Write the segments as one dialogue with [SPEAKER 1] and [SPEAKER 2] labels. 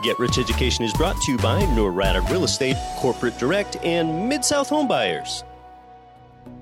[SPEAKER 1] Get Rich Education is brought to you by Norada Real Estate, Corporate Direct, and Mid-South Home Buyers.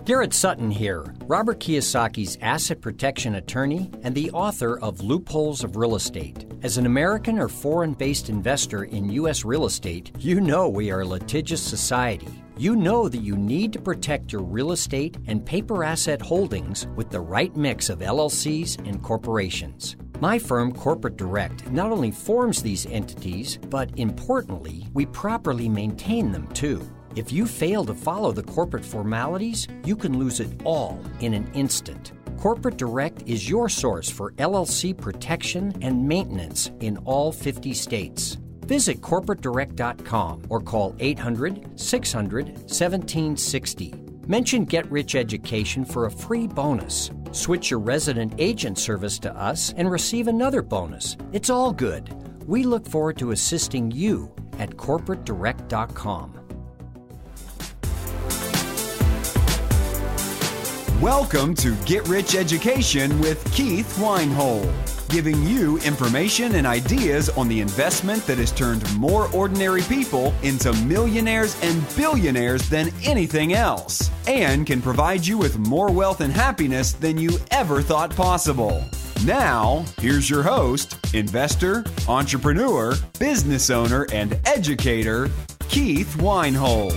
[SPEAKER 2] Garrett Sutton here, Robert Kiyosaki's asset protection attorney and the author of Loopholes of Real Estate. As an American or foreign-based investor in U.S. real estate, you know we are a litigious society. You know that you need to protect your real estate and paper asset holdings with the right mix of LLCs and corporations. My firm, Corporate Direct, not only forms these entities, but importantly, we properly maintain them too. If you fail to follow the corporate formalities, you can lose it all in an instant. Corporate Direct is your source for LLC protection and maintenance in all 50 states. Visit corporatedirect.com or call 800-600-1760. Mention Get Rich Education for a free bonus. Switch your resident agent service to us and receive another bonus. It's all good. We look forward to assisting you at corporatedirect.com.
[SPEAKER 3] Welcome to Get Rich Education with Keith Weinhold, giving you information and ideas on the investment that has turned more ordinary people into millionaires and billionaires than anything else, and can provide you with more wealth and happiness than you ever thought possible. Now, here's your host, investor, entrepreneur, business owner, and educator, Keith Weinhold.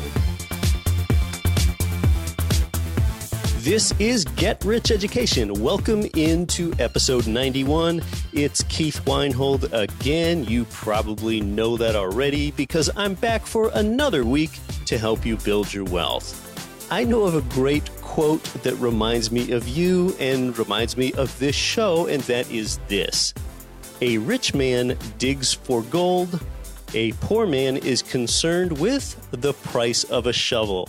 [SPEAKER 1] This is Get Rich Education. Welcome into episode 91. It's Keith Weinhold again. You probably know that already because I'm back for another week to help you build your wealth. I know of a great quote that reminds me of you and reminds me of this show, and that is this: a rich man digs for gold. A poor man is concerned with the price of a shovel.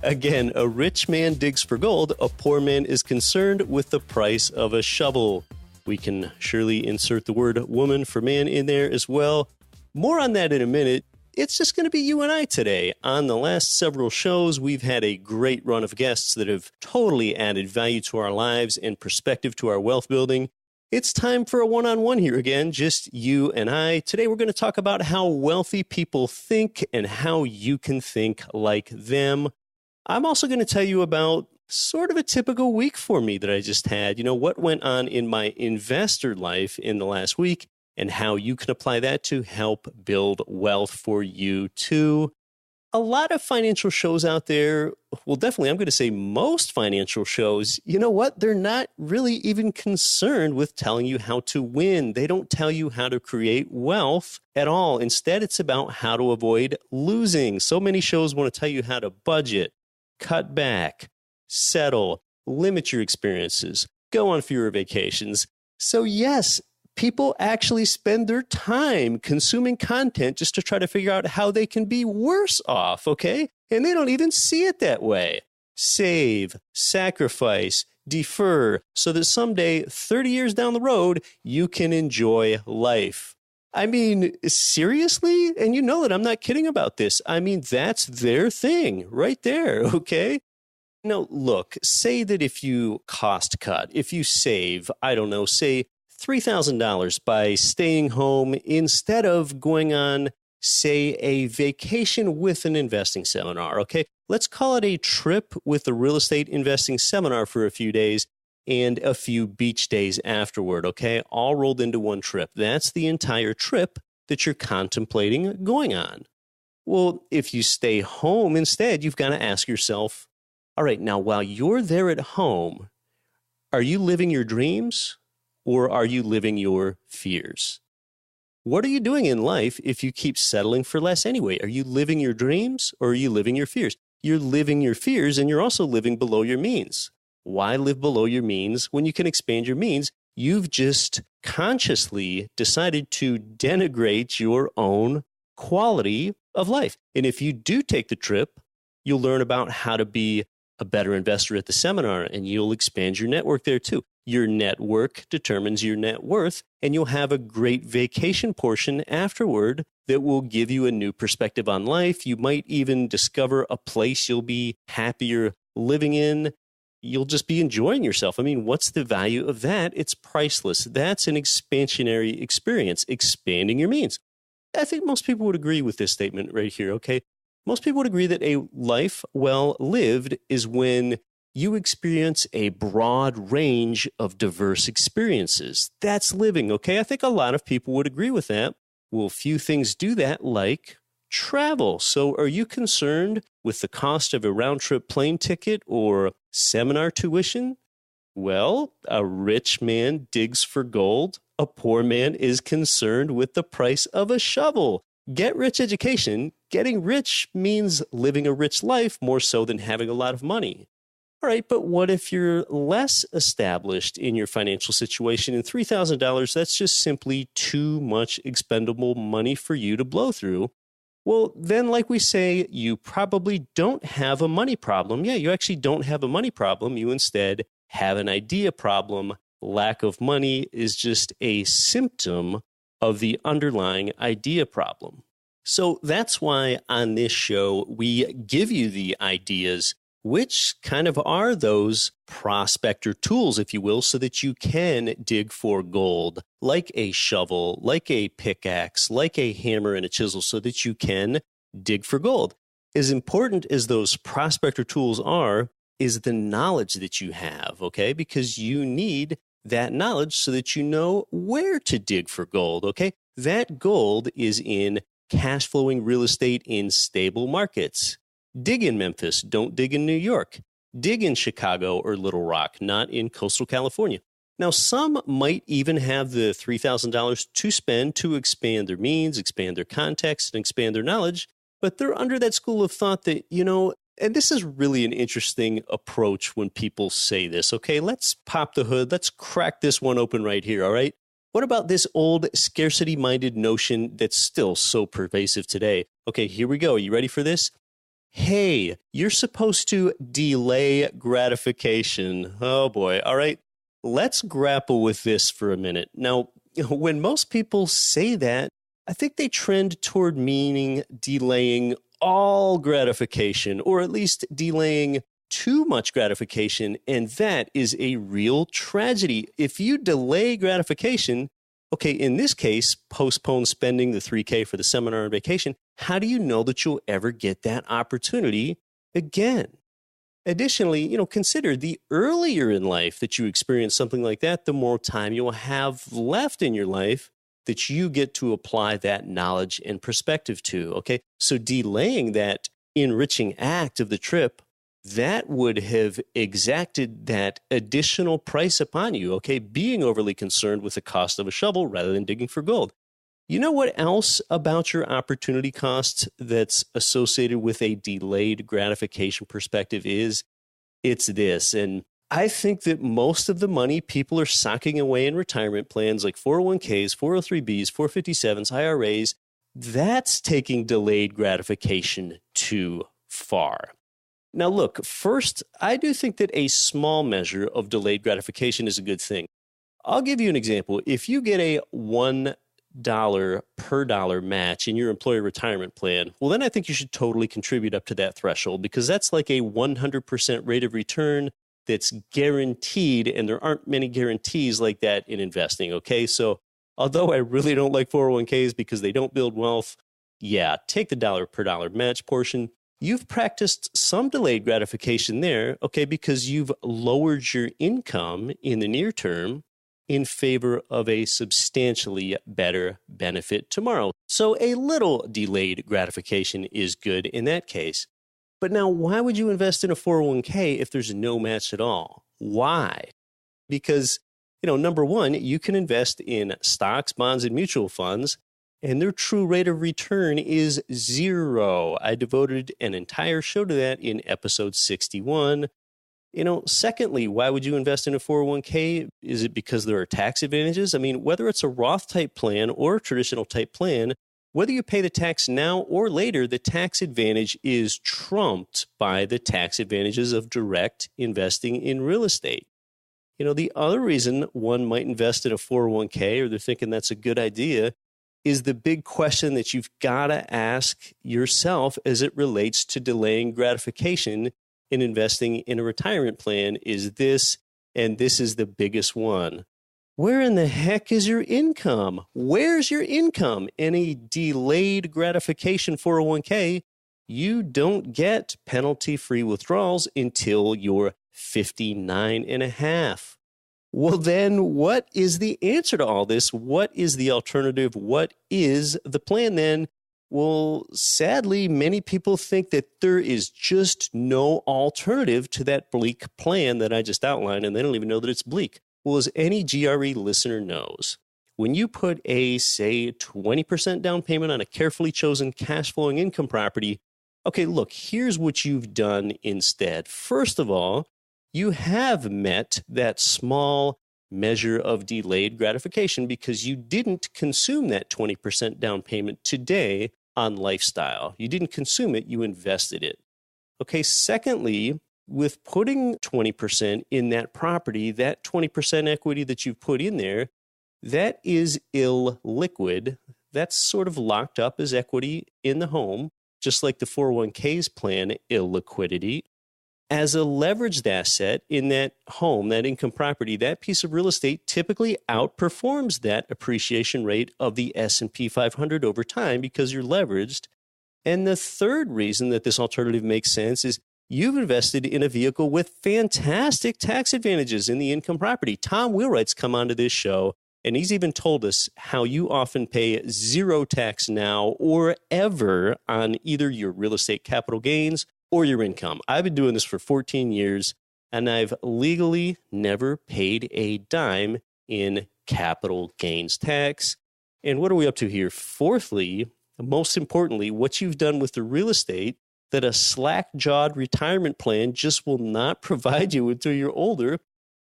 [SPEAKER 1] Again, a rich man digs for gold. A poor man is concerned with the price of a shovel. We can surely insert the word woman for man in there as well. More on that in a minute. It's just going to be you and I today. On the last several shows, we've had a great run of guests that have totally added value to our lives and perspective to our wealth building. It's time for a one-on-one here again, just you and I. Today we're going to talk about how wealthy people think and how you can think like them. I'm also going to tell you about sort of a typical week for me that I just had. You know, what went on in my investor life in the last week and how you can apply that to help build wealth for you too. A lot of financial shows out there, well, definitely, I'm going to say most financial shows, you know what? They're not really even concerned with telling you how to win. They don't tell you how to create wealth at all. Instead, it's about how to avoid losing. So many shows want to tell you how to budget, cut back, settle, limit your experiences, go on fewer vacations. So yes, people actually spend their time consuming content just to try to figure out how they can be worse off, okay? And they don't even see it that way. Save, sacrifice, defer, so that someday, 30 years down the road, you can enjoy life. I mean, seriously? And you know that I'm not kidding about this. I mean, that's their thing right there, okay? Now, look, say that if you cost cut, if you save, I don't know, say $3,000 by staying home instead of going on, say, a vacation with an investing seminar, okay? Let's call it a trip with a real estate investing seminar for a few days and a few beach days afterward, okay? All rolled into one trip. That's the entire trip that you're contemplating going on. Well, if you stay home instead, you've got to ask yourself, all right, now while you're there at home, are you living your dreams? Or are you living your fears? What are you doing in life if you keep settling for less anyway? Are you living your dreams or are you living your fears? You're living your fears and you're also living below your means. Why live below your means when you can expand your means? You've just consciously decided to denigrate your own quality of life. And if you do take the trip, you'll learn about how to be a better investor at the seminar and you'll expand your network there too. Your network determines your net worth, and you'll have a great vacation portion afterward that will give you a new perspective on life. You might even discover a place you'll be happier living in. you'll just be enjoying yourself. I mean, what's the value of that? It's priceless. That's an expansionary experience, expanding your means. I think most people would agree with this statement right here, okay? Most people would agree that a life well lived is when you experience a broad range of diverse experiences. That's living, okay? I think a lot of people would agree with that. Well, few things do that, like travel. So are you concerned with the cost of a round-trip plane ticket or seminar tuition? Well, a rich man digs for gold. A poor man is concerned with the price of a shovel. Get rich education. Getting rich means living a rich life more so than having a lot of money. All right, but what if you're less established in your financial situation and $3,000, that's just simply too much expendable money for you to blow through? Well, then, like we say, you probably don't have a money problem. Yeah, you actually don't have a money problem. You instead have an idea problem. Lack of money is just a symptom of the underlying idea problem. So that's why on this show, we give you the ideas, which kind of are those prospector tools, if you will, so that you can dig for gold, like a shovel, like a pickaxe, like a hammer and a chisel, so that you can dig for gold. As important as those prospector tools are, is the knowledge that you have, okay? Because you need that knowledge so that you know where to dig for gold, okay? That gold is in cash flowing real estate in stable markets. Dig in Memphis, don't dig in New York. Dig in Chicago or Little Rock, not in coastal California. Now, some might even have the $3,000 to spend to expand their means, expand their context, and expand their knowledge, but they're under that school of thought that, and this is really an interesting approach when people say this, okay? Let's pop the hood. Let's crack this one open right here, all right? What about this old scarcity-minded notion that's still so pervasive today? Okay, here we go. Are you ready for this? Hey, you're supposed to delay gratification. Oh boy. All right. Let's grapple with this for a minute. Now, when most people say that, I think they trend toward meaning delaying all gratification, or at least delaying too much gratification. And that is a real tragedy. If you delay gratification, okay, in this case, postpone spending the $3,000 for the seminar and vacation, how do you know that you'll ever get that opportunity again? Additionally, consider the earlier in life that you experience something like that, the more time you'll have left in your life that you get to apply that knowledge and perspective to, okay? So delaying that enriching act of the trip, that would have exacted that additional price upon you, okay? Being overly concerned with the cost of a shovel rather than digging for gold. You know what else about your opportunity cost that's associated with a delayed gratification perspective is? It's this. And I think that most of the money people are socking away in retirement plans like 401ks, 403bs, 457s, IRAs, that's taking delayed gratification too far. Now, look, first, I do think that a small measure of delayed gratification is a good thing. I'll give you an example. If you get a $1 per dollar match in your employee retirement plan, well, then I think you should totally contribute up to that threshold because that's like a 100% rate of return that's guaranteed, and there aren't many guarantees like that in investing, okay? So although I really don't like 401ks because they don't build wealth, yeah, take the $1 per dollar match portion. You've practiced some delayed gratification there, okay, because you've lowered your income in the near term in favor of a substantially better benefit tomorrow. So a little delayed gratification is good in that case. But now, why would you invest in a 401k if there's no match at all? Why? Because, number one, you can invest in stocks, bonds, and mutual funds, and their true rate of return is 0. I devoted an entire show to that in episode 61. Secondly, why would you invest in a 401k? Is it because there are tax advantages? I mean, whether it's a Roth type plan or a traditional type plan, whether you pay the tax now or later, the tax advantage is trumped by the tax advantages of direct investing in real estate. The other reason one might invest in a 401k, or they're thinking that's a good idea, is the big question that you've got to ask yourself as it relates to delaying gratification in investing in a retirement plan is this, and this is the biggest one. Where in the heck is your income? Where's your income? In a delayed gratification 401k, you don't get penalty-free withdrawals until you're 59 and a half. Well, then what is the answer to all this? What is the alternative? What is the plan then? Well, sadly, many people think that there is just no alternative to that bleak plan that I just outlined, and they don't even know that it's bleak. Well, as any GRE listener knows, when you put a, say, 20% down payment on a carefully chosen cash flowing income property, okay, look, here's what you've done instead. First of all, you have met that small measure of delayed gratification because you didn't consume that 20% down payment today on lifestyle. You didn't consume it, you invested it. Okay, secondly, with putting 20% in that property, that 20% equity that you've put in there, that is illiquid. That's sort of locked up as equity in the home, just like the 401k's plan, illiquidity. As a leveraged asset in that home, that income property, that piece of real estate typically outperforms that appreciation rate of the S&P 500 over time because you're leveraged. And the third reason that this alternative makes sense is you've invested in a vehicle with fantastic tax advantages in the income property. Tom Wheelwright's come onto this show, and he's even told us how you often pay zero tax now or ever on either your real estate capital gains or your income. I've been doing this for 14 years, and I've legally never paid a dime in capital gains tax. And what are we up to here? Fourthly, most importantly, what you've done with the real estate that a slack-jawed retirement plan just will not provide you until you're older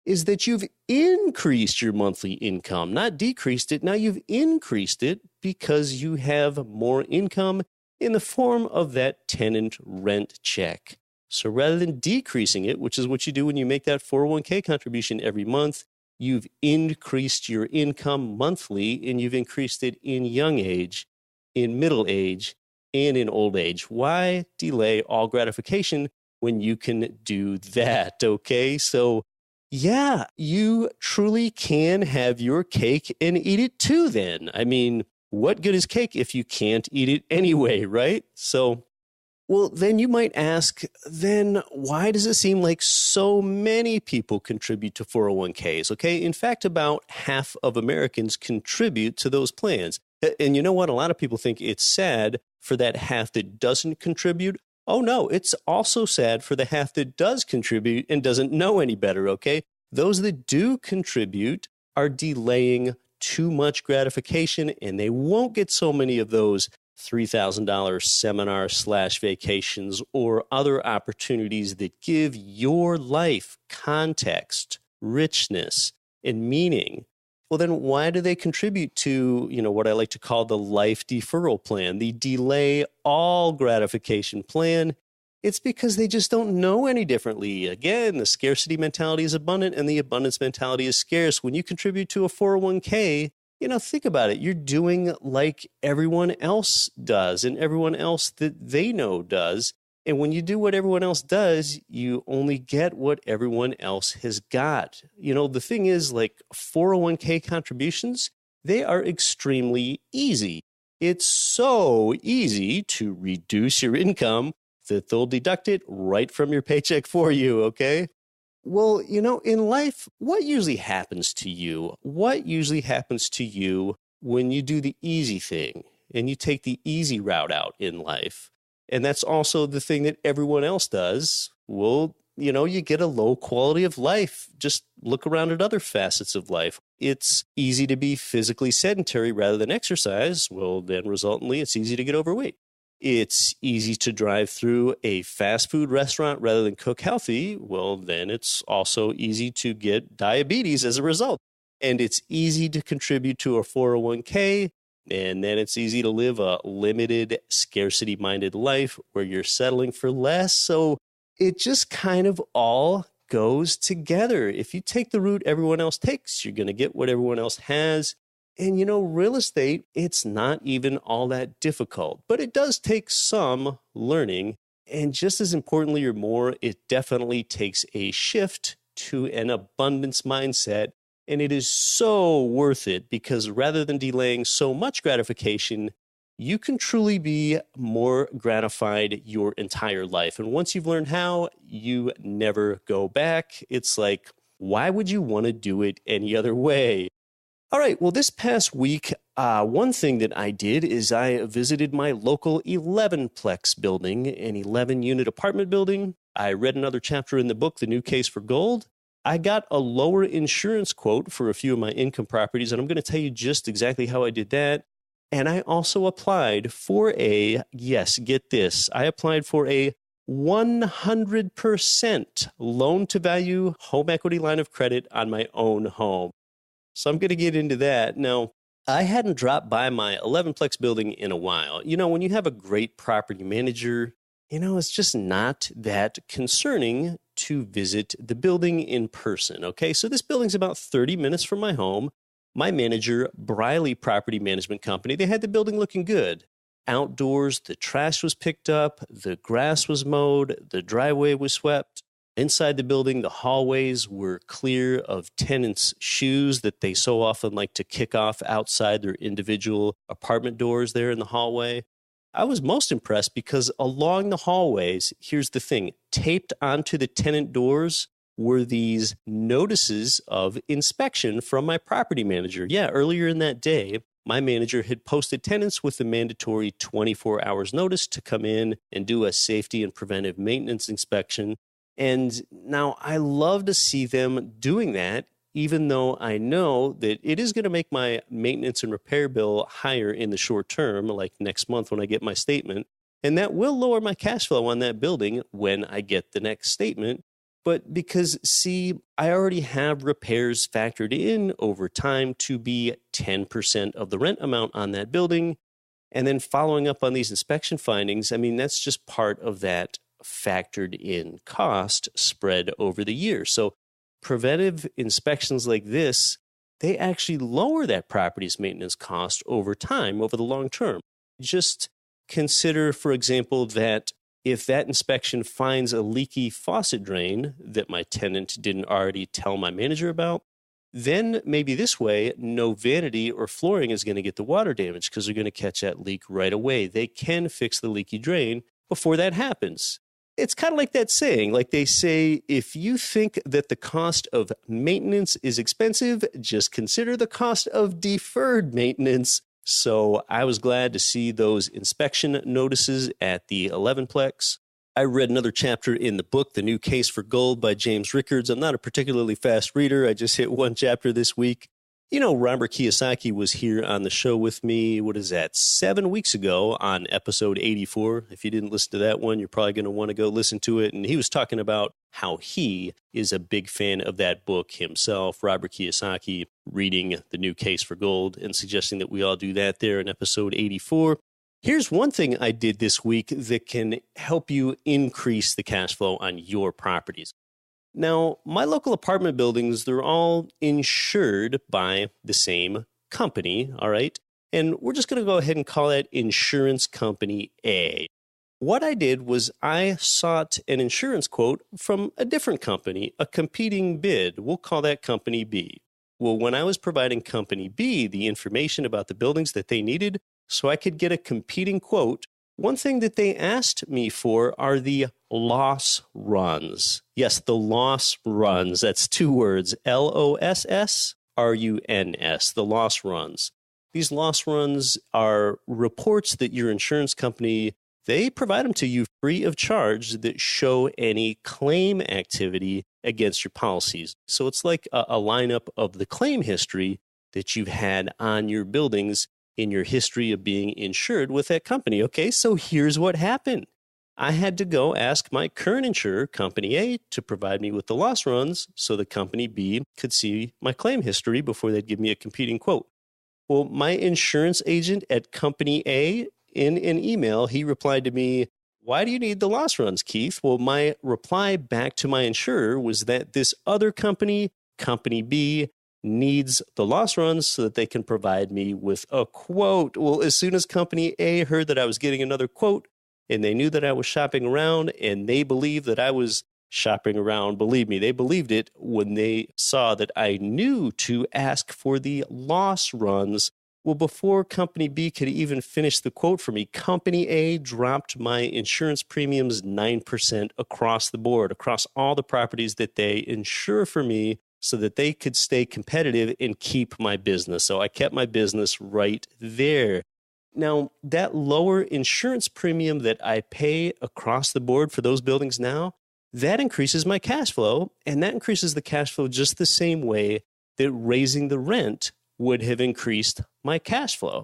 [SPEAKER 1] is that you've increased your monthly income, not decreased it. Now you've increased it because you have more income in the form of that tenant rent check. So rather than decreasing it, which is what you do when you make that 401k contribution every month, you've increased your income monthly, and you've increased it in young age, in middle age, and in old age. Why delay all gratification when you can do that? Okay, so yeah, you truly can have your cake and eat it too then. I mean, what good is cake if you can't eat it anyway, right? So, well, then you might ask, then why does it seem like so many people contribute to 401ks? Okay, in fact, about half of Americans contribute to those plans. And you know what? A lot of people think it's sad for that half that doesn't contribute. Oh no, it's also sad for the half that does contribute and doesn't know any better, okay? Those that do contribute are delaying too much gratification, and they won't get so many of those $3,000 seminar/vacations or other opportunities that give your life context, richness, and meaning. Well, then why do they contribute to, what I like to call the life deferral plan, the delay all gratification plan? It's because they just don't know any differently. Again, the scarcity mentality is abundant and the abundance mentality is scarce. When you contribute to a 401k, think about it. You're doing like everyone else does and everyone else that they know does. And when you do what everyone else does, you only get what everyone else has got. The thing is, like 401k contributions, they are extremely easy. It's so easy to reduce your income that they'll deduct it right from your paycheck for you, okay? Well, in life, what usually happens to you? What usually happens to you when you do the easy thing and you take the easy route out in life? And that's also the thing that everyone else does. Well, you get a low quality of life. Just look around at other facets of life. It's easy to be physically sedentary rather than exercise. Well, then resultantly, it's easy to get overweight. It's easy to drive through a fast food restaurant rather than cook healthy. Well, then it's also easy to get diabetes as a result. And it's easy to contribute to a 401k. And then it's easy to live a limited, scarcity-minded life where you're settling for less. So it just kind of all goes together. If you take the route everyone else takes, you're going to get what everyone else has. And, real estate, it's not even all that difficult, but it does take some learning. And just as importantly or more, it definitely takes a shift to an abundance mindset. And it is so worth it because rather than delaying so much gratification, you can truly be more gratified your entire life. And once you've learned how, you never go back. It's like, why would you want to do it any other way? All right, well, this past week, one thing that I did is I visited my local 11-plex building, an 11-unit apartment building. I read another chapter in the book, The New Case for Gold. I got a lower insurance quote for a few of my income properties, and I'm going to tell you just exactly how I did that. And I also applied for yes, get this, I applied for a 100% loan-to-value home equity line of credit on my own home. So I'm going to get into that. Now, I hadn't dropped by my 11-plex building in a while. You know, when you have a great property manager, it's just not that concerning to visit the building in person, okay? So this building's about 30 minutes from my home. My manager, Briley Property Management Company, they had the building looking good. Outdoors, the trash was picked up, the grass was mowed, the driveway was swept. Inside the building, the hallways were clear of tenants' shoes that they so often like to kick off outside their individual apartment doors there in the hallway. I was most impressed because along the hallways, here's the thing, taped onto the tenant doors were these notices of inspection from my property manager. Yeah, earlier in that day, my manager had posted tenants with the mandatory 24 hours notice to come in and do a safety and preventive maintenance inspection. And now I love to see them doing that, even though I know that it is going to make my maintenance and repair bill higher in the short term, like next month when I get my statement. And that will lower my cash flow on that building when I get the next statement. But because, see, I already have repairs factored in over time to be 10% of the rent amount on that building. And then following up on these inspection findings, that's just part of that factored in cost spread over the year. So preventive inspections like this, they actually lower that property's maintenance cost over time, over the long term. Just consider, for example, that if that inspection finds a leaky faucet drain that my tenant didn't already tell my manager about, then maybe this way, no vanity or flooring is going to get the water damage because they're going to catch that leak right away. They can fix the leaky drain before that happens. It's kind of like that saying, like they say, if you think that the cost of maintenance is expensive, just consider the cost of deferred maintenance. So I was glad to see those inspection notices at the 11-plex. I read another chapter in the book, The New Case for Gold by James Rickards. I'm not a particularly fast reader. I just hit one chapter this week. Robert Kiyosaki was here on the show with me, 7 weeks ago on episode 84. If you didn't listen to that one, you're probably going to want to go listen to it. And he was talking about how he is a big fan of that book himself, Robert Kiyosaki, reading The New Case for Gold and suggesting that we all do that there in episode 84. Here's one thing I did this week that can help you increase the cash flow on your properties. Now, my local apartment buildings, they're all insured by the same company, all right? And we're just going to go ahead and call that Insurance Company A. What I did was I sought an insurance quote from a different company, a competing bid. We'll call that Company B. Well, when I was providing Company B the information about the buildings that they needed so I could get a competing quote, one thing that they asked me for are the loss runs. Yes, the loss runs. That's two words, LOSSRUNS, the loss runs. These loss runs are reports that your insurance company, they provide them to you free of charge that show any claim activity against your policies. So it's like a lineup of the claim history that you've had on your buildings in your history of being insured with that company. Okay, so here's what happened. I had to go ask my current insurer, Company A, to provide me with the loss runs so the Company B could see my claim history before they'd give me a competing quote. Well, my insurance agent at Company A, in an email, he replied to me, "Why do you need the loss runs, Keith?" Well, my reply back to my insurer was that this other company, Company B, needs the loss runs so that they can provide me with a quote. Well, as soon as Company A heard that I was getting another quote, and they knew that I was shopping around, and they believed that I was shopping around. Believe me, they believed it when they saw that I knew to ask for the loss runs. Well, before Company B could even finish the quote for me, Company A dropped my insurance premiums 9% across the board, across all the properties that they insure for me so that they could stay competitive and keep my business. So I kept my business right there. Now, that lower insurance premium that I pay across the board for those buildings now, that increases my cash flow, and that increases the cash flow just the same way that raising the rent would have increased my cash flow.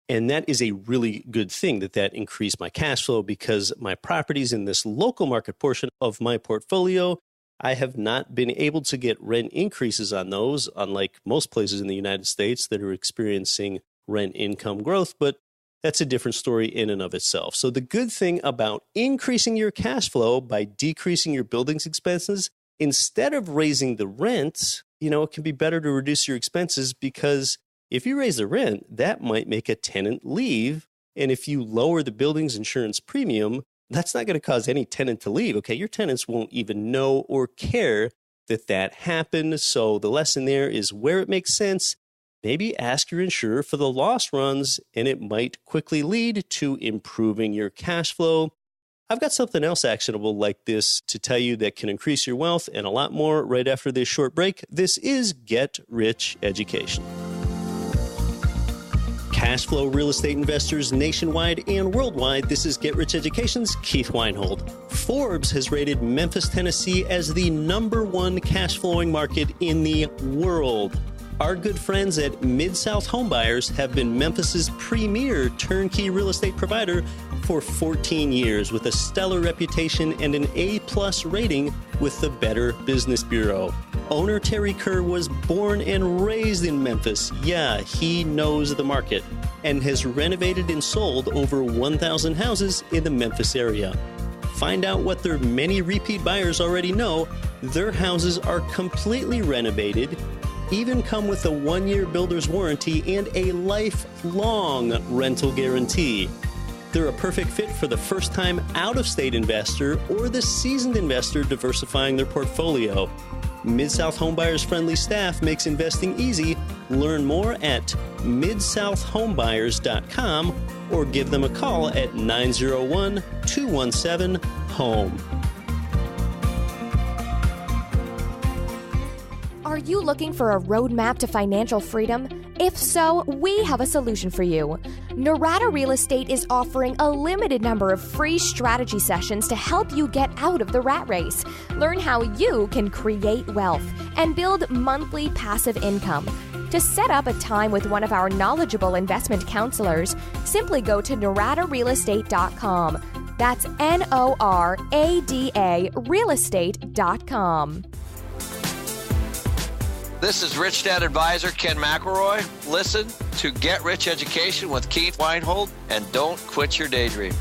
[SPEAKER 1] And that is a really good thing that increased my cash flow, because my properties in this local market portion of my portfolio, I have not been able to get rent increases on those, unlike most places in the United States that are experiencing rent income growth. But that's a different story in and of itself. So the good thing about increasing your cash flow by decreasing your building's expenses, instead of raising the rent, it can be better to reduce your expenses, because if you raise the rent, that might make a tenant leave. And if you lower the building's insurance premium, that's not going to cause any tenant to leave. Okay, your tenants won't even know or care that happened. So the lesson there is, where it makes sense, maybe ask your insurer for the loss runs, and it might quickly lead to improving your cash flow. I've got something else actionable like this to tell you that can increase your wealth, and a lot more right after this short break. This is Get Rich Education. Cash flow real estate investors nationwide and worldwide, this is Get Rich Education's Keith Weinhold. Forbes has rated Memphis, Tennessee as the #1 cash flowing market in the world. Our good friends at Mid-South Homebuyers have been Memphis's premier turnkey real estate provider for 14 years, with a stellar reputation and an A+ rating with the Better Business Bureau. Owner Terry Kerr was born and raised in Memphis. Yeah, he knows the market, and has renovated and sold over 1,000 houses in the Memphis area. Find out what their many repeat buyers already know. Their houses are completely renovated, even come with a 1-year builder's warranty and a lifelong rental guarantee. They're a perfect fit for the first-time out-of-state investor or the seasoned investor diversifying their portfolio. Mid-South Homebuyers' friendly staff makes investing easy. Learn more at midsouthhomebuyers.com or give them a call at 901-217-HOME.
[SPEAKER 4] Are you looking for a roadmap to financial freedom? If so, we have a solution for you. Norada Real Estate is offering a limited number of free strategy sessions to help you get out of the rat race. Learn how you can create wealth and build monthly passive income. To set up a time with one of our knowledgeable investment counselors, simply go to noradarealestate.com. That's NORADA realestate.com.
[SPEAKER 5] This is Rich Dad Advisor Ken McElroy. Listen to Get Rich Education with Keith Weinhold, and don't quit your daydream.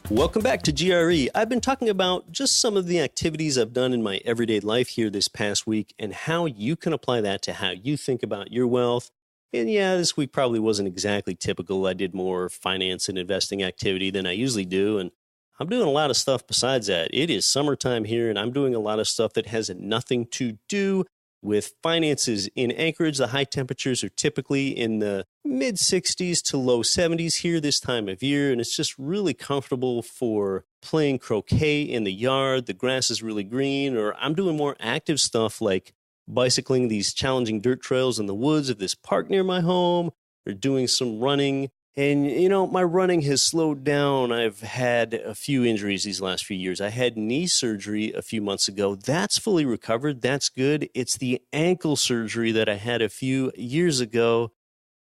[SPEAKER 1] Welcome back to GRE. I've been talking about just some of the activities I've done in my everyday life here this past week, and how you can apply that to how you think about your wealth. And yeah, this week probably wasn't exactly typical. I did more finance and investing activity than I usually do, and I'm doing a lot of stuff besides that. It is summertime here, and I'm doing a lot of stuff that has nothing to do with finances. In Anchorage, the high temperatures are typically in the mid-60s to low 70s here this time of year, and it's just really comfortable for playing croquet in the yard. The grass is really green, or I'm doing more active stuff like bicycling these challenging dirt trails in the woods of this park near my home, or doing some running. And, my running has slowed down. I've had a few injuries these last few years. I had knee surgery a few months ago. That's fully recovered. That's good. It's the ankle surgery that I had a few years ago.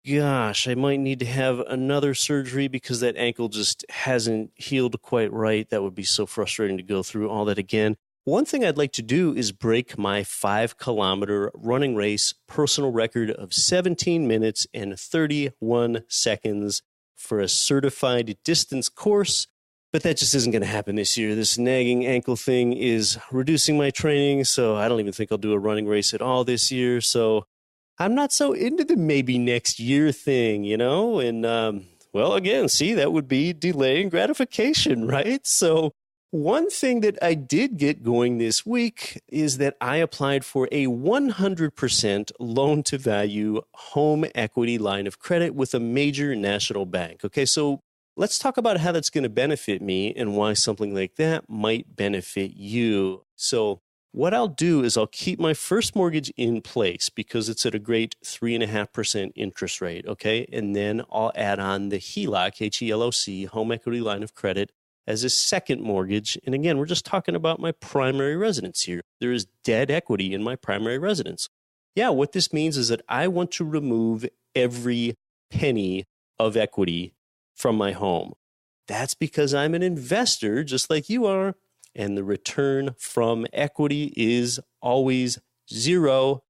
[SPEAKER 1] Gosh, I might need to have another surgery because that ankle just hasn't healed quite right. That would be so frustrating to go through all that again. One thing I'd like to do is break my 5-kilometer running race personal record of 17 minutes and 31 seconds for a certified distance course, but that just isn't going to happen this year. This nagging ankle thing is reducing my training, so I don't even think I'll do a running race at all this year. So I'm not so into the maybe next year thing, And, well, again, see, that would be delaying gratification, right? So one thing that I did get going this week is that I applied for a 100% loan-to-value home equity line of credit with a major national bank. Okay, so let's talk about how that's going to benefit me and why something like that might benefit you. So what I'll do is I'll keep my first mortgage in place because it's at a great 3.5% interest rate, okay? And then I'll add on the HELOC, H-E-L-O-C, home equity line of credit, as a second mortgage. And again, we're just talking about my primary residence here. There is dead equity in my primary residence. Yeah, what this means is that I want to remove every penny of equity from my home. That's because I'm an investor, just like you are. And the return from equity is always zero.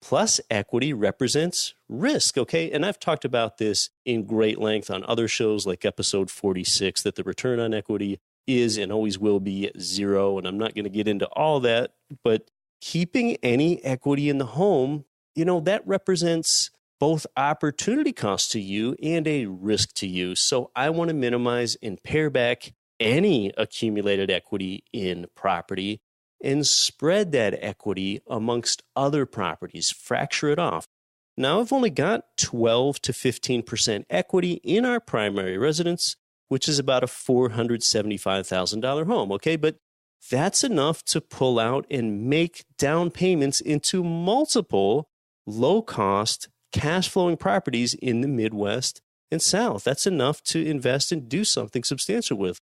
[SPEAKER 1] Plus equity represents risk, okay? And I've talked about this in great length on other shows like episode 46, that the return on equity is and always will be zero. And I'm not going to get into all that, but keeping any equity in the home, that represents both opportunity costs to you and a risk to you. So I want to minimize and pare back any accumulated equity in property and spread that equity amongst other properties, fracture it off. Now, I've only got 12 to 15% equity in our primary residence, which is about a $475,000 home, okay? But that's enough to pull out and make down payments into multiple low-cost, cash-flowing properties in the Midwest and South. That's enough to invest and do something substantial with.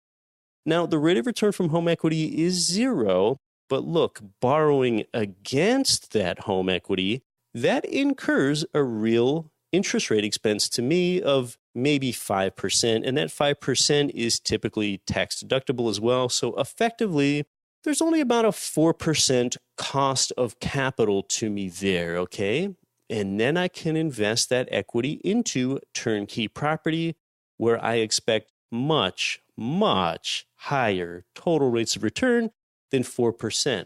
[SPEAKER 1] Now, the rate of return from home equity is zero, but look, borrowing against that home equity, that incurs a real interest rate expense to me of maybe 5%, and that 5% is typically tax deductible as well. So effectively, there's only about a 4% cost of capital to me there, okay? And then I can invest that equity into turnkey property where I expect much, much higher total rates of return than 4%.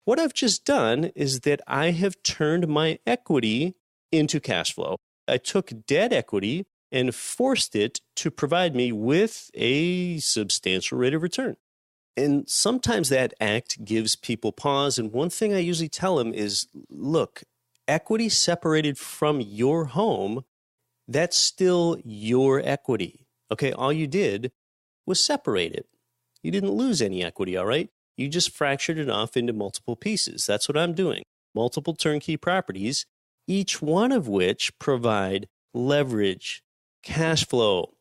[SPEAKER 1] What I've just done is that I have turned my equity into cash flow. I took debt equity and forced it to provide me with a substantial rate of return. And sometimes that act gives people pause. And one thing I usually tell them is, look, equity separated from your home, that's still your equity. Okay, all you did was separate it. You didn't lose any equity, all right? You just fractured it off into multiple pieces. That's what I'm doing. Multiple turnkey properties, each one of which provide leverage, cash flow,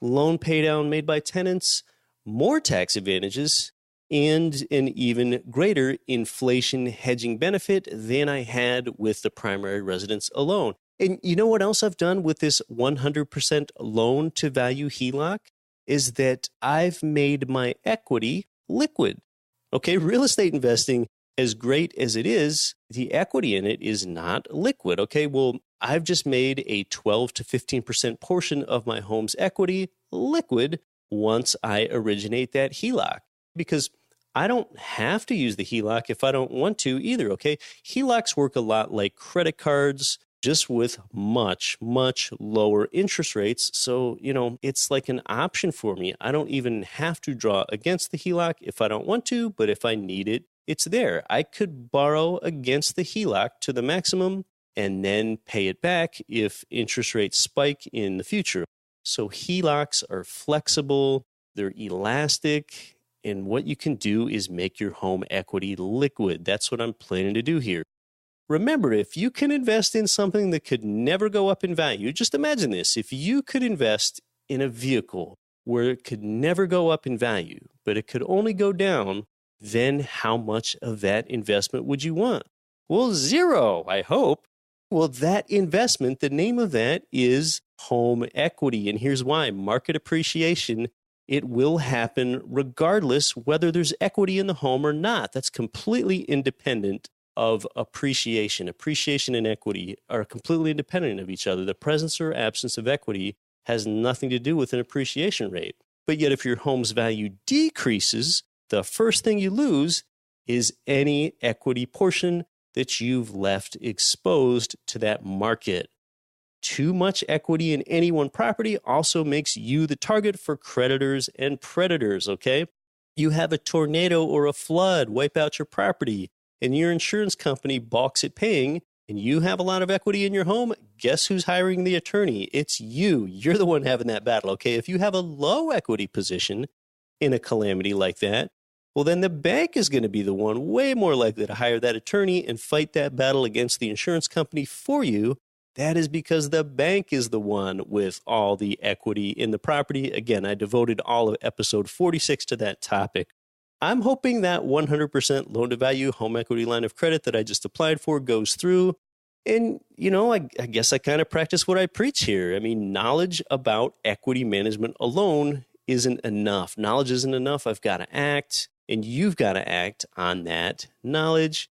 [SPEAKER 1] loan paydown made by tenants, more tax advantages, and an even greater inflation hedging benefit than I had with the primary residence alone. And you know what else I've done with this 100% loan to value HELOC? Is that I've made my equity liquid. Okay, real estate investing, as great as it is, the equity in it is not liquid. Okay, well, I've just made a 12 to 15% portion of my home's equity liquid once I originate that HELOC, because I don't have to use the HELOC if I don't want to either, okay? HELOCs work a lot like credit cards, just with much, much lower interest rates. So, it's like an option for me. I don't even have to draw against the HELOC if I don't want to, but if I need it, it's there. I could borrow against the HELOC to the maximum and then pay it back if interest rates spike in the future. So HELOCs are flexible, they're elastic, and what you can do is make your home equity liquid. That's what I'm planning to do here. Remember, if you can invest in something that could never go up in value, just imagine this. If you could invest in a vehicle where it could never go up in value, but it could only go down, then how much of that investment would you want? Well, zero, I hope. Well, that investment, the name of that is home equity. And here's why. Market appreciation, it will happen regardless whether there's equity in the home or not. That's completely independent of appreciation. Appreciation and equity are completely independent of each other. The presence or absence of equity has nothing to do with an appreciation rate. But yet if your home's value decreases, the first thing you lose is any equity portion that you've left exposed to that market. Too much equity in any one property also makes you the target for creditors and predators, okay? You have a tornado or a flood wipe out your property, and your insurance company balks at paying, and you have a lot of equity in your home. Guess who's hiring the attorney? It's you. You're the one having that battle, okay? If you have a low equity position in a calamity like that, well, then the bank is going to be the one way more likely to hire that attorney and fight that battle against the insurance company for you. That is because the bank is the one with all the equity in the property. Again, I devoted all of episode 46 to that topic. I'm hoping that 100% loan-to-value home equity line of credit that I just applied for goes through. And, I guess I kind of practice what I preach here. I mean, knowledge about equity management alone isn't enough. Knowledge isn't enough. I've got to act, and you've got to act on that knowledge.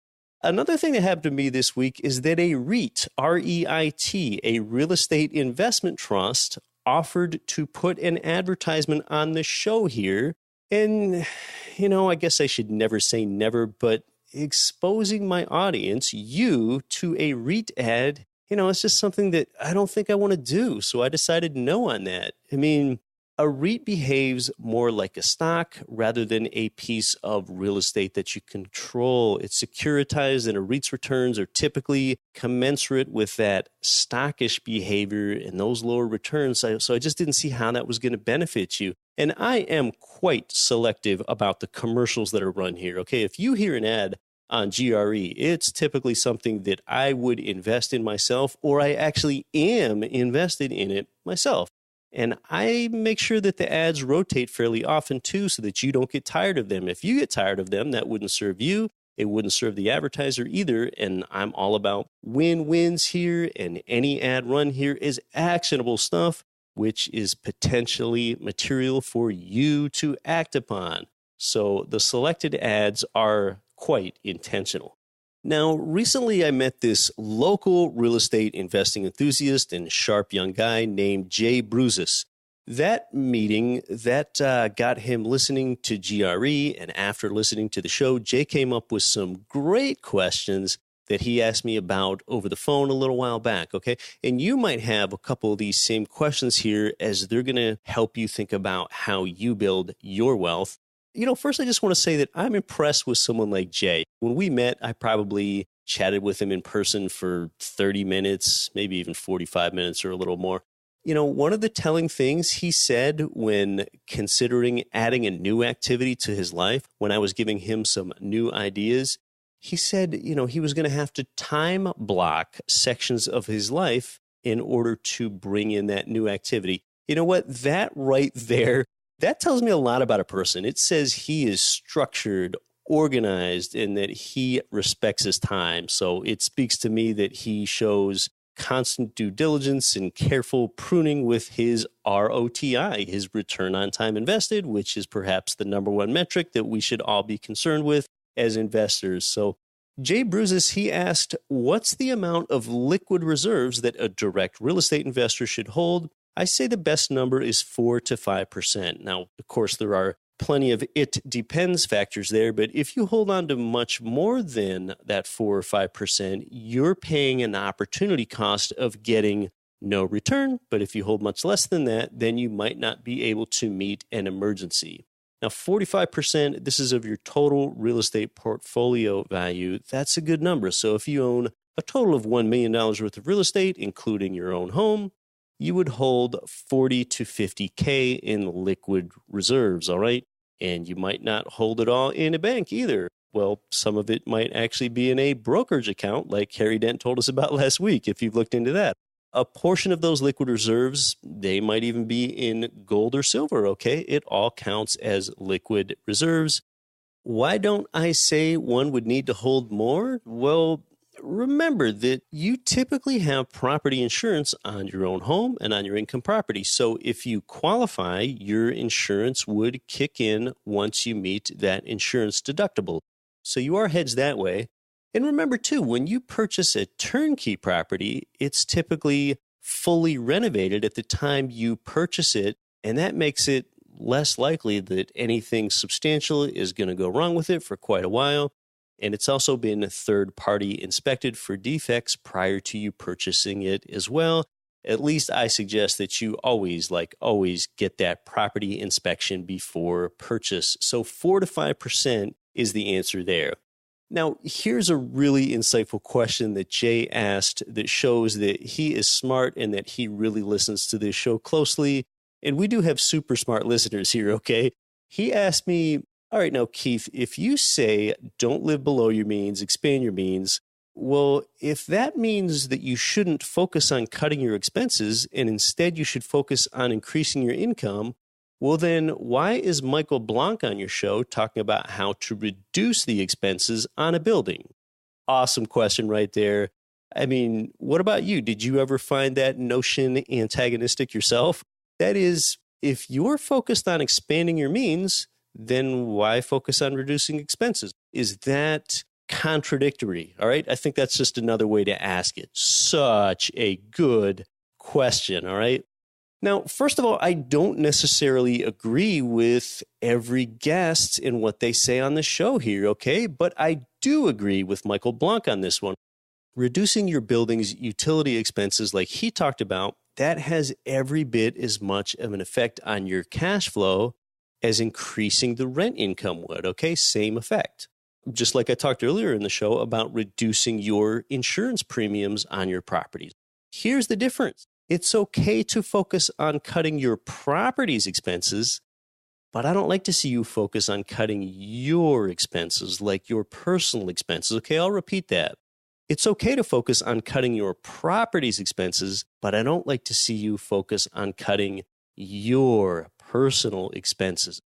[SPEAKER 1] Another thing that happened to me this week is that a REIT, R-E-I-T, a real estate investment trust, offered to put an advertisement on the show here. And, I guess I should never say never, but exposing my audience, you, to a REIT ad, it's just something that I don't think I want to do. So I decided no on that. I mean, a REIT behaves more like a stock rather than a piece of real estate that you control. It's securitized, and a REIT's returns are typically commensurate with that stockish behavior and those lower returns. So I just didn't see how that was going to benefit you. And I am quite selective about the commercials that are run here. Okay, if you hear an ad on GRE, it's typically something that I would invest in myself, or I actually am invested in it myself. And I make sure that the ads rotate fairly often too, so that you don't get tired of them. If you get tired of them, that wouldn't serve you. It wouldn't serve the advertiser either. And I'm all about win-wins here. And any ad run here is actionable stuff, which is potentially material for you to act upon. So the selected ads are quite intentional. Now, recently I met this local real estate investing enthusiast and sharp young guy named Jay Bruzis. That meeting, got him listening to GRE, and after listening to the show, Jay came up with some great questions that he asked me about over the phone a little while back, okay? And you might have a couple of these same questions here, as they're going to help you think about how you build your wealth. First, I just want to say that I'm impressed with someone like Jay. When we met, I probably chatted with him in person for 30 minutes, maybe even 45 minutes or a little more. One of the telling things he said when considering adding a new activity to his life, when I was giving him some new ideas, he said, he was going to have to time block sections of his life in order to bring in that new activity. You know what? That right there, that tells me a lot about a person. It says he is structured, organized, and that he respects his time. So it speaks to me that he shows constant due diligence and careful pruning with his ROTI, his return on time invested, which is perhaps the number one metric that we should all be concerned with as investors. So Jay Bruzis, he asked, what's the amount of liquid reserves that a direct real estate investor should hold? I say the best number is 4 to 5%. Now, of course, there are plenty of it depends factors there, but if you hold on to much more than that 4 or 5%, you're paying an opportunity cost of getting no return. But if you hold much less than that, then you might not be able to meet an emergency. Now, 45%, this is of your total real estate portfolio value. That's a good number. So if you own a total of $1 million worth of real estate, including your own home, you would hold 40 to 50K in liquid reserves, all right? And you might not hold it all in a bank either. Well, some of it might actually be in a brokerage account, like Harry Dent told us about last week, if you've looked into that. A portion of those liquid reserves, they might even be in gold or silver, okay? It all counts as liquid reserves. Why don't I say one would need to hold more? Well, remember that you typically have property insurance on your own home and on your income property. So if you qualify, your insurance would kick in once you meet that insurance deductible. So you are hedged that way. And remember too, when you purchase a turnkey property, it's typically fully renovated at the time you purchase it. And that makes it less likely that anything substantial is going to go wrong with it for quite a while. And it's also been third-party inspected for defects prior to you purchasing it as well. At least I suggest that you always get that property inspection before purchase. So 4 to 5% is the answer there. Now, here's a really insightful question that Jay asked that shows that he is smart and that he really listens to this show closely. And we do have super smart listeners here, okay? He asked me, all right, now, Keith, if you say don't live below your means, expand your means, well, if that means that you shouldn't focus on cutting your expenses and instead you should focus on increasing your income, well, then why is Michael Blanc on your show talking about how to reduce the expenses on a building? Awesome question right there. I mean, what about you? Did you ever find that notion antagonistic yourself? That is, if you're focused on expanding your means, then why focus on reducing expenses? Is that contradictory? All right. I think that's just another way to ask it. Such a good question. All right. Now, first of all, I don't necessarily agree with every guest in what they say on the show here, okay? But I do agree with Michael Blanc on this one. Reducing your building's utility expenses like he talked about, that has every bit as much of an effect on your cash flow as increasing the rent income would, okay? Same effect. Just like I talked earlier in the show about reducing your insurance premiums on your properties. Here's the difference. It's okay to focus on cutting your property's expenses, but I don't like to see you focus on cutting your expenses, like your personal expenses. Okay, I'll repeat that. It's okay to focus on cutting your property's expenses, but I don't like to see you focus on cutting your personal expenses.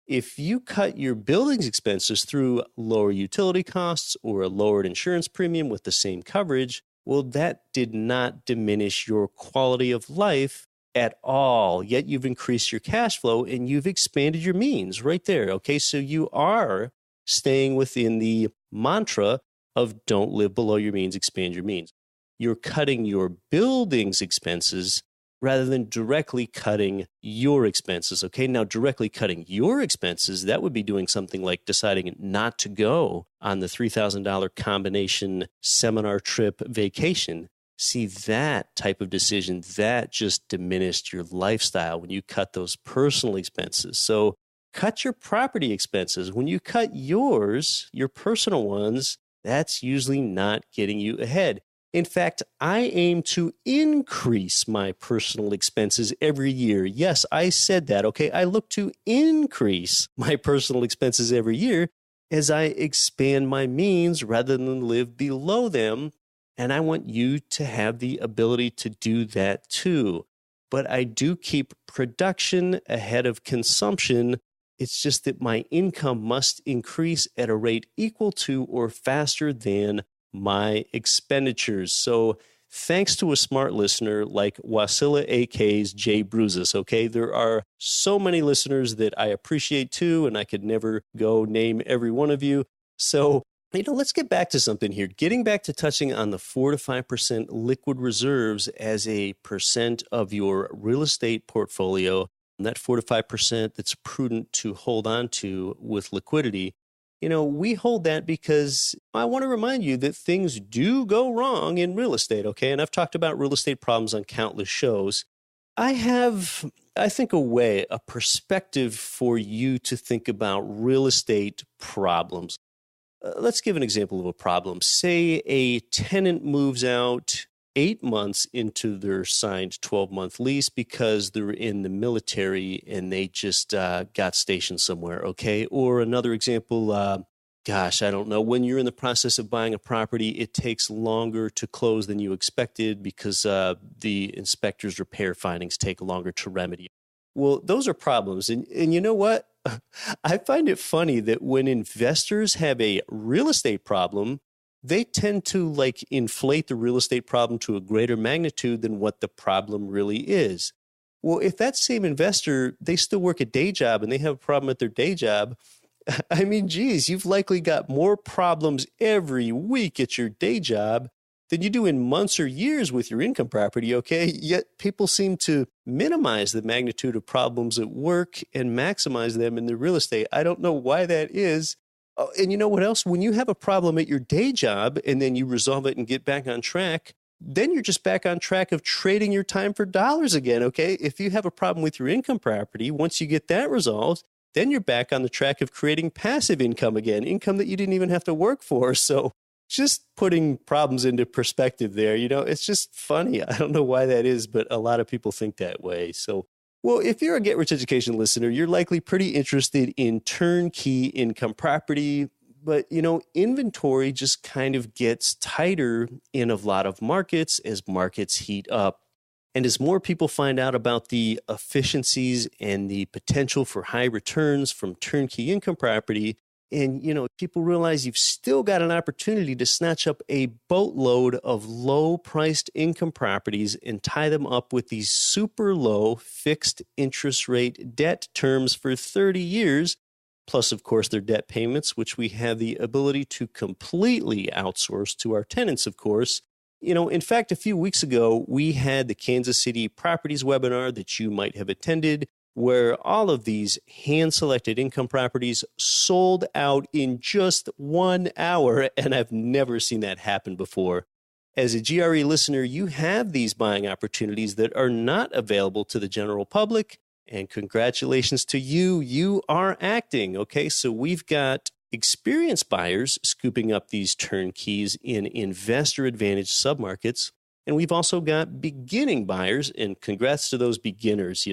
[SPEAKER 1] If you cut your building's expenses through lower utility costs or a lowered insurance premium with the same coverage, well, that did not diminish your quality of life at all. Yet you've increased your cash flow and you've expanded your means right there. Okay, so you are staying within the mantra of don't live below your means, expand your means. You're cutting your building's expenses rather than directly cutting your expenses. Okay, now directly cutting your expenses, that would be doing something like deciding not to go on the $3,000 combination seminar trip vacation. See, that type of decision, that just diminished your lifestyle when you cut those personal expenses. So cut your property expenses. When you cut yours, your personal ones, that's usually not getting you ahead. In fact, I aim to increase my personal expenses every year. Yes, I said that, okay? I look to increase my personal expenses every year as I expand my means rather than live below them. And I want you to have the ability to do that too. But I do keep production ahead of consumption. It's just that my income must increase at a rate equal to or faster than my expenditures. So thanks to a smart listener like Wasilla AK's Jay Bruzis, okay? There are so many listeners that I appreciate too, and I could never go name every one of you. So, let's get back to something here. Getting back to touching on the 4 to 5% liquid reserves as a percent of your real estate portfolio, and that 4 to 5% that's prudent to hold on to with liquidity. We hold that because I want to remind you that things do go wrong in real estate, okay? And I've talked about real estate problems on countless shows. I have, I think, a perspective for you to think about real estate problems. Let's give an example of a problem. Say a tenant moves out 8 months into their signed 12-month lease because they're in the military and they just got stationed somewhere, okay? Or another example, I don't know. When you're in the process of buying a property, it takes longer to close than you expected because the inspector's repair findings take longer to remedy. Well, those are problems. And you know what? I find it funny that when investors have a real estate problem, they tend to inflate the real estate problem to a greater magnitude than what the problem really is. Well, if that same investor, they still work a day job and they have a problem at their day job, I mean, geez, you've likely got more problems every week at your day job than you do in months or years with your income property, okay? Yet people seem to minimize the magnitude of problems at work and maximize them in the real estate. I don't know why that is. And you know what else? When you have a problem at your day job and then you resolve it and get back on track, then you're just back on track of trading your time for dollars again, okay? If you have a problem with your income property, once you get that resolved, then you're back on the track of creating passive income again, income that you didn't even have to work for. So just putting problems into perspective there, it's just funny. I don't know why that is, but a lot of people think that way. So, well, if you're a Get Rich Education listener, you're likely pretty interested in turnkey income property. But, inventory just kind of gets tighter in a lot of markets as markets heat up. And as more people find out about the efficiencies and the potential for high returns from turnkey income property, and, people realize you've still got an opportunity to snatch up a boatload of low-priced income properties and tie them up with these super low fixed interest rate debt terms for 30 years, plus, of course, their debt payments, which we have the ability to completely outsource to our tenants, of course. In fact, a few weeks ago, we had the Kansas City Properties webinar that you might have attended, where all of these hand-selected income properties sold out in just 1 hour, and I've never seen that happen before. As a GRE listener, you have these buying opportunities that are not available to the general public, and congratulations to you. You are acting, okay? So we've got experienced buyers scooping up these turnkeys in investor advantage submarkets, and we've also got beginning buyers, and congrats to those beginners,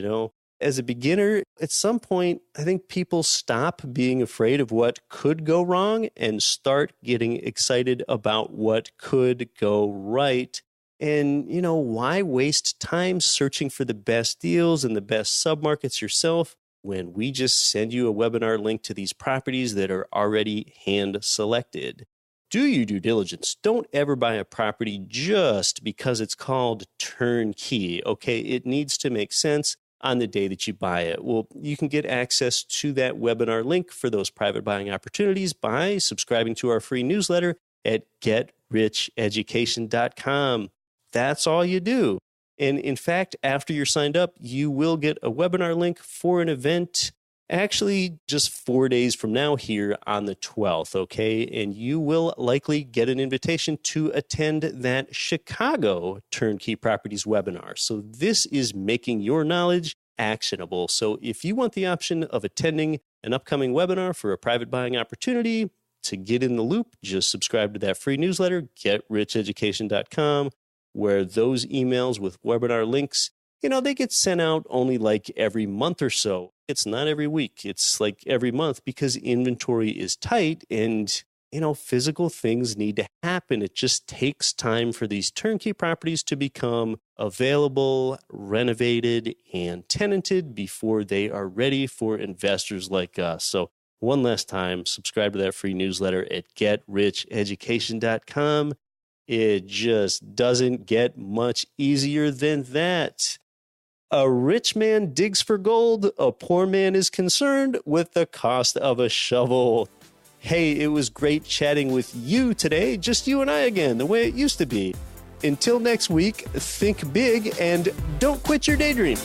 [SPEAKER 1] As a beginner, at some point, I think people stop being afraid of what could go wrong and start getting excited about what could go right. And, why waste time searching for the best deals and the best submarkets yourself when we just send you a webinar link to these properties that are already hand-selected? Do your due diligence. Don't ever buy a property just because it's called turnkey, okay? It needs to make sense on the day that you buy it. Well, you can get access to that webinar link for those private buying opportunities by subscribing to our free newsletter at GetRichEducation.com. That's all you do. And in fact, after you're signed up, you will get a webinar link for an event actually just 4 days from now here on the 12th, okay? And you will likely get an invitation to attend that Chicago Turnkey Properties webinar. So this is making your knowledge actionable. So if you want the option of attending an upcoming webinar for a private buying opportunity, to get in the loop, just subscribe to that free newsletter, GetRichEducation.com, where those emails with webinar links, they get sent out only like every month or so. It's not every week. It's like every month because inventory is tight and, physical things need to happen. It just takes time for these turnkey properties to become available, renovated, and tenanted before they are ready for investors like us. So one last time, subscribe to that free newsletter at GetRichEducation.com. It just doesn't get much easier than that. A rich man digs for gold. A poor man is concerned with the cost of a shovel. Hey, it was great chatting with you today. Just you and I again, the way it used to be. Until next week, think big and don't quit your daydream.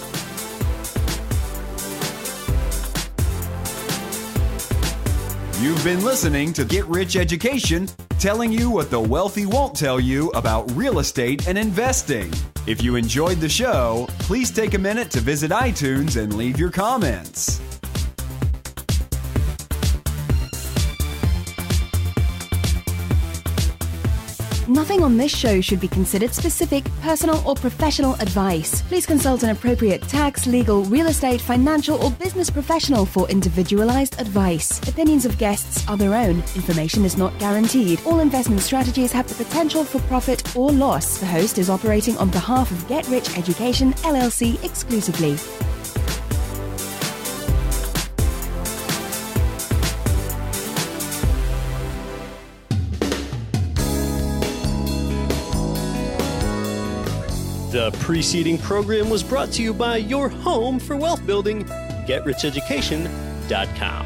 [SPEAKER 3] You've been listening to Get Rich Education, telling you what the wealthy won't tell you about real estate and investing. If you enjoyed the show, please take a minute to visit iTunes and leave your comments.
[SPEAKER 6] Nothing on this show should be considered specific, personal, or professional advice. Please consult an appropriate tax, legal, real estate, financial, or business professional for individualized advice. Opinions of guests are their own. Information is not guaranteed. All investment strategies have the potential for profit or loss. The host is operating on behalf of Get Rich Education, LLC exclusively.
[SPEAKER 1] The preceding program was brought to you by your home for wealth building, GetRichEducation.com.